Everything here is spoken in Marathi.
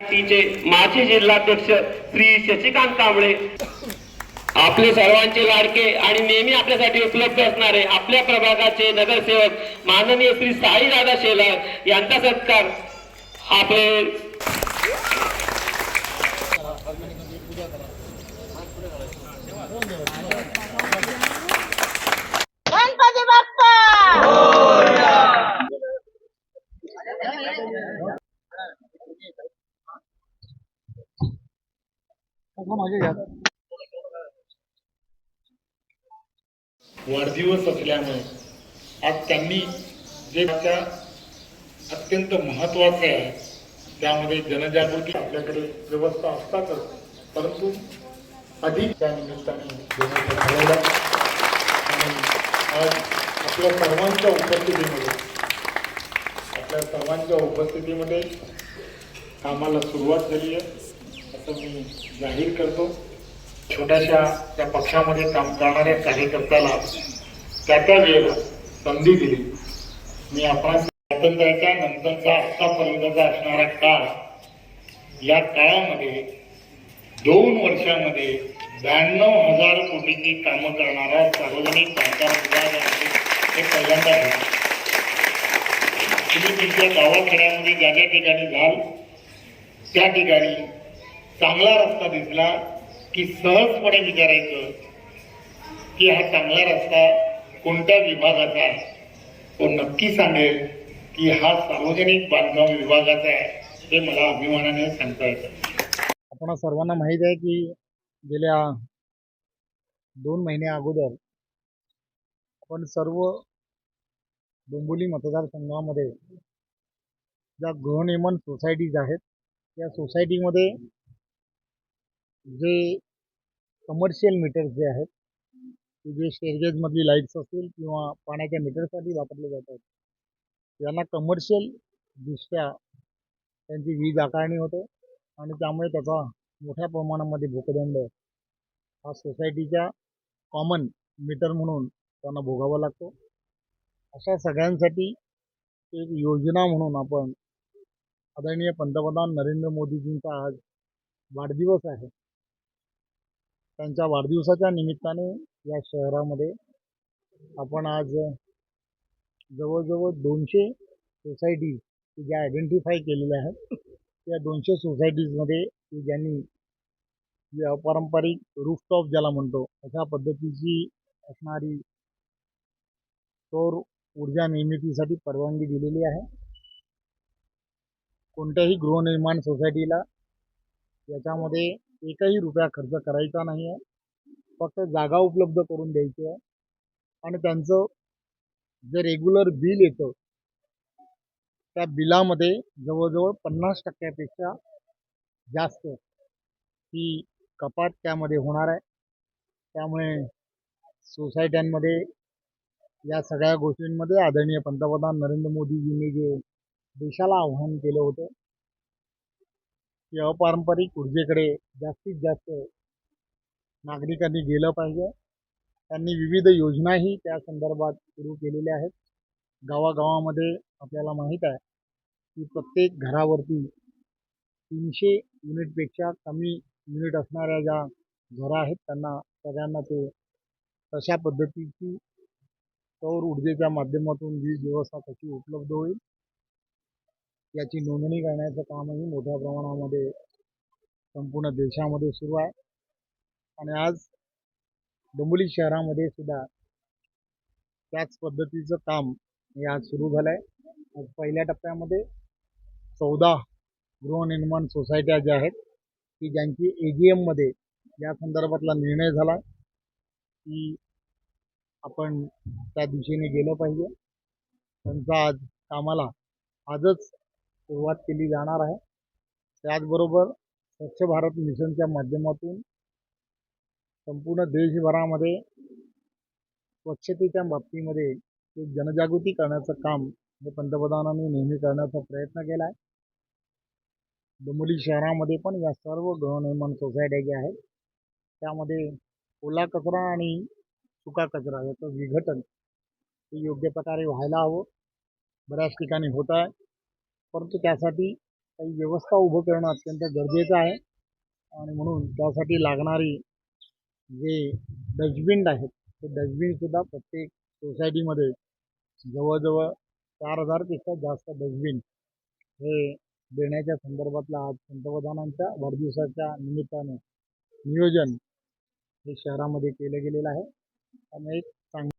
चे माजी जिल्हाध्यक्ष श्री शशिकांत कांबळे, आपले सर्वांचे लाडके आणि नेहमी आपल्यासाठी उपलब्ध असणारे आपल्या प्रभागाचे नगरसेवक माननीय श्री साईदादा शेलार यांचा सत्कार आपले गणपती बाप्पा वाढदिवस असल्यामुळे आज त्यांनी जे अत्यंत महत्त्वाचे आहे त्यामध्ये जनजागृती आपल्याकडे व्यवस्था असतातच, परंतु अधिक त्या निमित्ताने देण्याचं ठरवलं आणि आज आपल्या सर्वांच्या उपस्थितीमध्ये कामाला सुरुवात झाली आहे असं मी जाहीर करतो. छोट्याशा त्या पक्षामध्ये काम करणाऱ्या कार्यकर्त्याला त्या वेळेला संधी दिली. मी आपण स्वातंत्र्याच्या नंतरचा आतापर्यंतचा असणारा काळ, या काळामध्ये 2 वर्षामध्ये 92,000 कोटीची कामं करणारा सार्वजनिक बांधकाम विभाग आहे हे पहिल्यांदा आहे. तुम्ही तुमच्या गावाखेड्यामध्ये ज्या ज्या ठिकाणी जाल त्या ठिकाणी चांगला रस्ता दिसला की सहजपणे विचारायचं की हा चांगला रस्ता कोणत्या विभागाचा आहे. तो नक्की सांगेल की हा सार्वजनिक बांधकाम विभागाचा आहे, हे मला अभिमानाने सांगता येतं. आपण सर्वांना माहीत आहे की गेल्या 2 महिन्या अगोदर आपण सर्व डोंबिवली मतदारसंघामध्ये ज्या गृहनिर्माण सोसायटीज आहेत त्या सोसायटीमध्ये जे कमर्शियल मीटर्स जे आहेत ते जे स्टेअरगेजमधली लाईट्स असतील किंवा पाण्याच्या मीटरसाठी वापरले जातात, यांना कमर्शियल दृष्ट्या त्यांची वीज आकारणी होते आणि त्यामुळे त्याचा मोठ्या प्रमाणामध्ये भूकदंड हा सोसायटीच्या कॉमन मीटर म्हणून त्यांना भोगावा लागतो. अशा सगळ्यांसाठी एक योजना म्हणून आपण आदरणीय पंतप्रधान नरेंद्र मोदीजींचा आज वाढदिवस आहे, त्यांच्या वाढदिवसाच्या निमित्ताने या शहरामध्ये आपण आज जवळजवळ 200 सोसायटीज ज्या आयडेंटिफाय केलेल्या आहेत, त्या 200 सोसायटीजमध्ये ज्यांनी जे अपारंपरिक रूफटॉप ज्याला म्हणतो अशा पद्धतीची असणारी सौर ऊर्जा निर्मितीसाठी परवानगी दिलेली आहे. कोणत्याही गृहनिर्माण सोसायटीला याच्यामध्ये एकही रुपया खर्च करायचा नाही आहे, फक्त जागा उपलब्ध करून द्यायची आहे आणि त्यांचं जे रेग्युलर बिल येतं त्या बिलामध्ये जवळजवळ 50% जास्त ही कपात त्यामध्ये होणार आहे. त्यामुळे सोसायट्यांमध्ये या सगळ्या गोष्टींमध्ये आदरणीय पंतप्रधान नरेंद्र मोदीजींनी जे देशाला आव्हान केलं होतं की अपारंपरिक ऊर्जेकडे जास्तीत जास्त नागरिकांनी गेलं पाहिजे, त्यांनी विविध योजनाही त्या संदर्भात सुरू केलेल्या आहेत. गावागावामध्ये आपल्याला माहीत आहे की प्रत्येक घरावरती 300 युनिटपेक्षा कमी युनिट असणाऱ्या ज्या घरं आहेत त्यांना सगळ्यांना ते तशा पद्धतीची सौर ऊर्जेच्या माध्यमातून वीज व्यवस्था कशी उपलब्ध होईल याची नोंदणी करण्याचं कामही मोठ्या प्रमाणामध्ये संपूर्ण देशामध्ये सुरू आहे. आणि आज डोंबिवली शहरामध्ये सुद्धा त्याच पद्धतीचं काम हे आज सुरू झालं आहे. आज पहिल्या टप्प्यामध्ये 14 गृहनिर्माण सोसायट्या ज्या आहेत की ज्यांची AGMमध्ये या संदर्भातला निर्णय झाला की आपण त्या दिशेने गेलं पाहिजे. त्यांचा आज कामाला आजच सुरुवात केली जाणार आहे. त्याचबरोबर स्वच्छ भारत मिशनच्या माध्यमातून संपूर्ण देशभरामध्ये स्वच्छतेच्या बाबतीमध्ये एक जनजागृती करण्याचं काम हे पंतप्रधानांनी नेहमी करण्याचा प्रयत्न केला आहे. डोंबिवली शहरामध्ये पण या सर्व गृहनिर्माण सोसायट्या ज्या आहेत त्यामध्ये ओला कचरा आणि सुका कचरा याचं विघटन हे योग्य प्रकारे व्हायला हवं. बऱ्याच ठिकाणी होत आहे, परंतु त्यासाठी काही व्यवस्था उभं करणं अत्यंत गरजेचं आहे आणि म्हणून त्यासाठी लागणारी जे डस्टबिन आहेत ते डस्टबिनसुद्धा प्रत्येक सोसायटीमध्ये जवळजवळ 4,000पेक्षा जास्त डस्टबिन हे देण्याच्या संदर्भातला आज पंतप्रधानांच्या वाढदिवसाच्या निमित्तानं नियोजन हे शहरामध्ये केलं गेलेलं आहे आणि एक चांगलं